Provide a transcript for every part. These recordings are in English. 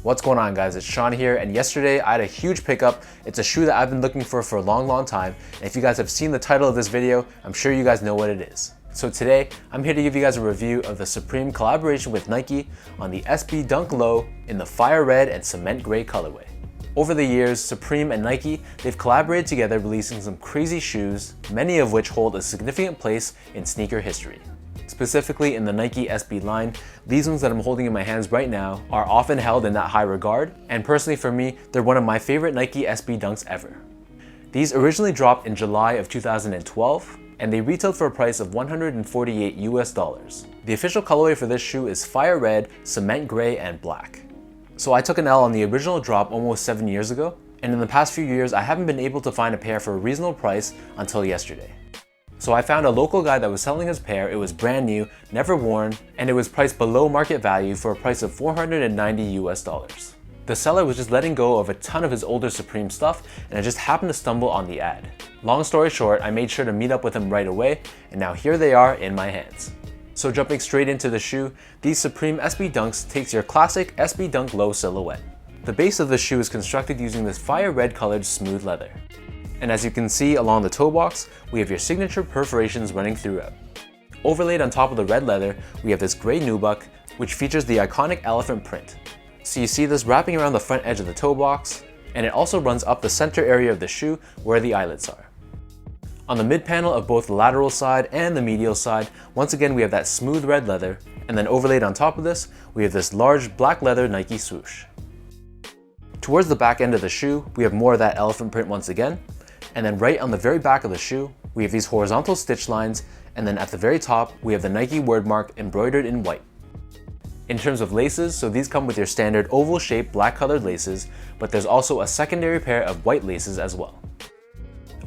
What's going on, guys? It's Sean here, and yesterday I had a huge pickup. It's a shoe that I've been looking for a long time, and if you guys have seen the title of this video, I'm sure you guys know what it is. So today, I'm here to give you guys a review of the Supreme collaboration with Nike on the SB Dunk Low in the Fire Red and Cement Gray colorway. Over the years, Supreme and Nike, they've collaborated together releasing some crazy shoes, many of which hold a significant place in sneaker history. Specifically in the Nike SB line, these ones that I'm holding in my hands right now are often held in that high regard, and personally for me, they're one of my favorite Nike SB Dunks ever. These originally dropped in July of 2012, and they retailed for a price of $148 US. The official colorway for this shoe is Fire Red, Cement Gray, and Black. So I took an L on the original drop almost 7 years ago, and in the past few years I haven't been able to find a pair for a reasonable price until yesterday. So I found a local guy that was selling his pair. It was brand new, never worn, and it was priced below market value for a price of $490 US. The seller was just letting go of a ton of his older Supreme stuff, and I just happened to stumble on the ad. Long story short, I made sure to meet up with him right away, and now here they are in my hands. So jumping straight into the shoe, these Supreme SB Dunks takes your classic SB Dunk Low silhouette. The base of the shoe is constructed using this fire red colored smooth leather. And as you can see along the toe box, we have your signature perforations running throughout. Overlaid on top of the red leather, we have this gray nubuck, which features the iconic elephant print. So you see this wrapping around the front edge of the toe box, and it also runs up the center area of the shoe where the eyelets are. On the mid panel of both the lateral side and the medial side, once again we have that smooth red leather, and then overlaid on top of this, we have this large black leather Nike swoosh. Towards the back end of the shoe, we have more of that elephant print once again, and then right on the very back of the shoe, we have these horizontal stitch lines, and then at the very top, we have the Nike word mark embroidered in white. In terms of laces, so these come with your standard oval shaped black colored laces, but there's also a secondary pair of white laces as well.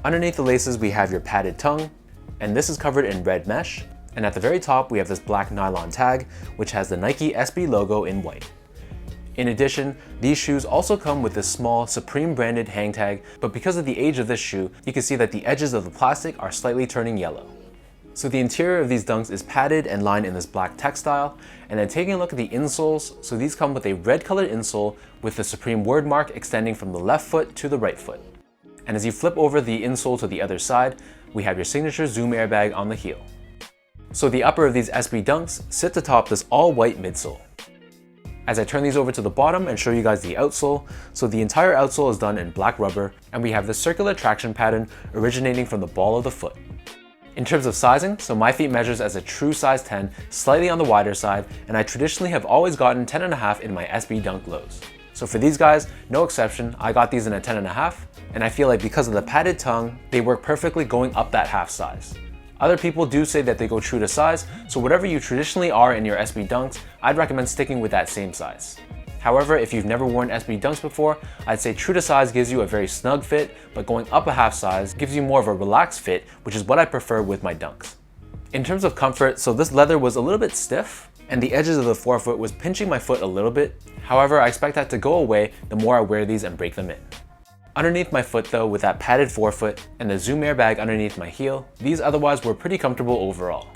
Underneath the laces, we have your padded tongue, and this is covered in red mesh, and at the very top, we have this black nylon tag, which has the Nike SB logo in white. In addition, these shoes also come with this small Supreme branded hang tag, but because of the age of this shoe, you can see that the edges of the plastic are slightly turning yellow. So the interior of these Dunks is padded and lined in this black textile, and then taking a look at the insoles, so these come with a red colored insole with the Supreme word mark extending from the left foot to the right foot. And as you flip over the insole to the other side, we have your signature zoom airbag on the heel. So the upper of these SB Dunks sits atop this all white midsole. As I turn these over to the bottom and show you guys the outsole, so the entire outsole is done in black rubber, and we have this circular traction pattern originating from the ball of the foot. In terms of sizing, so my feet measures as a true size 10, slightly on the wider side, and I traditionally have always gotten 10.5 in my SB Dunk Lows. So for these guys, no exception, I got these in a 10.5, and I feel like because of the padded tongue, they work perfectly going up that half size. Other people do say that they go true to size, so whatever you traditionally are in your SB Dunks, I'd recommend sticking with that same size. However, if you've never worn SB Dunks before, I'd say true to size gives you a very snug fit, but going up a half size gives you more of a relaxed fit, which is what I prefer with my Dunks. In terms of comfort, so this leather was a little bit stiff, and the edges of the forefoot was pinching my foot a little bit. However, I expect that to go away the more I wear these and break them in. Underneath my foot though, with that padded forefoot and the zoom airbag underneath my heel, these otherwise were pretty comfortable overall.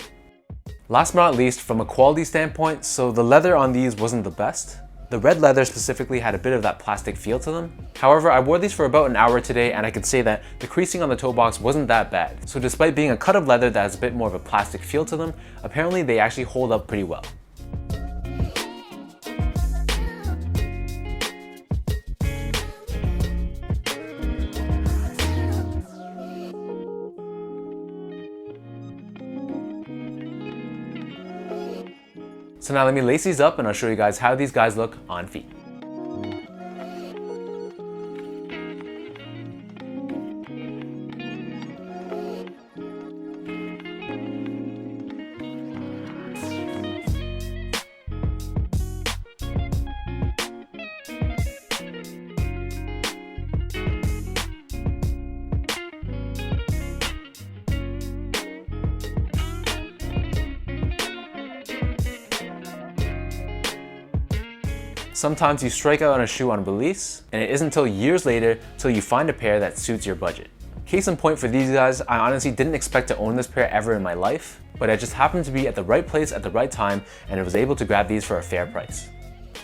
Last but not least, from a quality standpoint, so the leather on these wasn't the best. The red leather specifically had a bit of that plastic feel to them. However, I wore these for about an hour today, and I could say that the creasing on the toe box wasn't that bad. So despite being a cut of leather that has a bit more of a plastic feel to them, apparently they actually hold up pretty well. So now let me lace these up and I'll show you guys how these guys look on feet. Sometimes you strike out on a shoe on release, and it isn't until years later till you find a pair that suits your budget. Case in point for these guys, I honestly didn't expect to own this pair ever in my life, but I just happened to be at the right place at the right time and I was able to grab these for a fair price.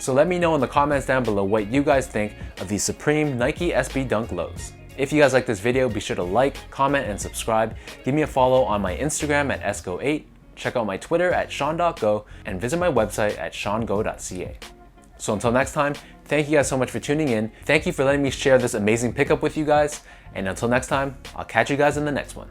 So let me know in the comments down below what you guys think of these Supreme Nike SB Dunk lows. If you guys like this video, be sure to like, comment, and subscribe. Give me a follow on my Instagram at esgo8, check out my Twitter at sean.go, and visit my website at seango.ca. So until next time, thank you guys so much for tuning in. Thank you for letting me share this amazing pickup with you guys. And until next time, I'll catch you guys in the next one.